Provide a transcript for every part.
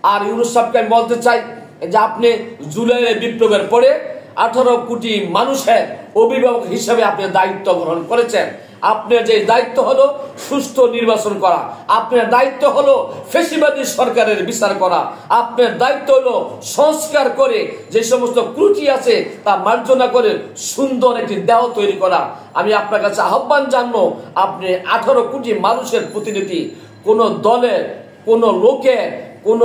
আর ইউনূস সাহেবকে আমি বলতে চাই যে আপনি জুলাইয়ের বিপ্লবের পরে 18 কোটি মানুষের অভিভাবক হিসেবে আপনি দায়িত্ব গ্রহণ করেছেন। আপনার যে দায়িত্ব হলো সুস্থ নির্বাচন করা, আপনার দায়িত্ব হলো ফ্যাসিবাদী সরকারের বিচার করা, আপনার দায়িত্ব হলো সংস্কার করে যে সমস্ত ত্রুটি আছে তা মার্জনা করে সুন্দর একটি দেহ তৈরি করা। আমি আপনার কাছে আহ্বান জানাবো, আপনি 18 কোটি মানুষের প্রতিনিধি, কোন দলের, কোন লোকের, কোন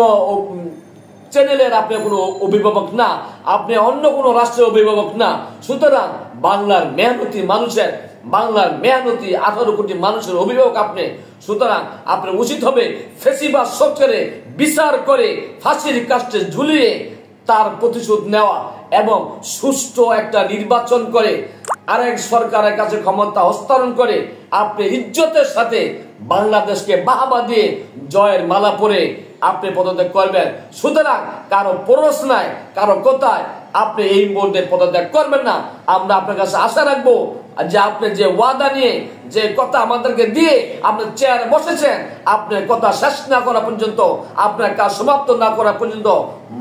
চ্যানেলের আপনি কোনো অভিভাবক না, আপনি অন্য কোনো রাষ্ট্রের অভিভাবক না। সুতরাং বাংলার মেহনতি মানুষের, বাংলার মেহনতি 18 কোটি মানুষের অভিভাবক আপনি। সুতরাং আপনার উচিত হবে ফ্যাসিবাদ সরকারে বিচার করে ফাঁসির কাস্টে ঝুলিয়ে তার প্রতিশোধ নেওয়া এবং সুষ্ঠু একটা নির্বাচন করে আরেক সরকারের কাছে ক্ষমতা হস্তান্তর করে আপনি ইজ্জতের সাথে বাংলাদেশকে বাহবা দিয়ে জয়ের মালা পরে আপনি পদত্যাগ করবেন। সুতরাং কারো প্ররোচনায়, কারো কথায় আপনি এই মুহূর্তে পদত্যাগ করবেন না। আমরা আপনার কাছে আশা রাখবো যে আপনি যে ওয়াদা নিয়ে, যে কথা আমাদেরকে দিয়ে আপনি চেয়ারে বসেছেন, আপনার কথা শেষ না করা পর্যন্ত, আপনার কাজ সমাপ্ত না করা পর্যন্ত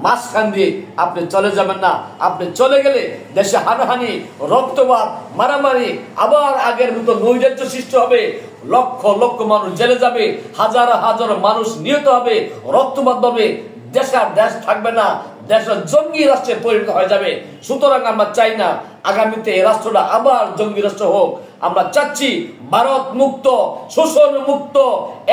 মাঝখান দিয়ে আপনি চলে যাবেন না। আপনি চলে গেলে দেশে হানাহানি, রক্তপাত, মারামারি, আবার আগের মতো নৈরাজ্য সৃষ্টি হবে, লক্ষ লক্ষ মানুষ জেলে যাবে, হাজার হাজার মানুষ নিহত হবে, রক্তপাত হবে, দেশের দেশ থাকবে না, দেশের জঙ্গি রাষ্ট্রে পরিণত হয়ে যাবে। সুতরাং আমরা চাই না আগামীতে এই রাষ্ট্রটা আবার জঙ্গি রাষ্ট্র হোক। আমরা চাচ্ছি ভারত মুক্ত, শোষণ মুক্ত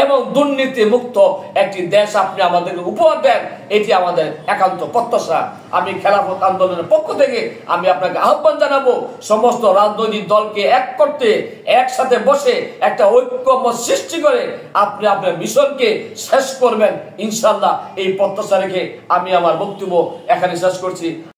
এবং দুর্নীতি মুক্ত একটি দেশ আপনি আমাদেরকে উপহার দেন, এটি আমাদের একান্ত প্রত্যাশা। আমি খেলাফত আন্দোলনের পক্ষ থেকে আমি আপনাকে আহ্বান জানাবো সমস্ত রাজনৈতিক দলকে এক করতে, একসাথে বসে একটা ঐক্যমত সৃষ্টি করে আপনি আপনার মিশনকে শেষ করবেন ইনশাআল্লাহ। এই প্রত্যাশা রেখে আমি আমার বক্তব্য এখানে শেষ করছি।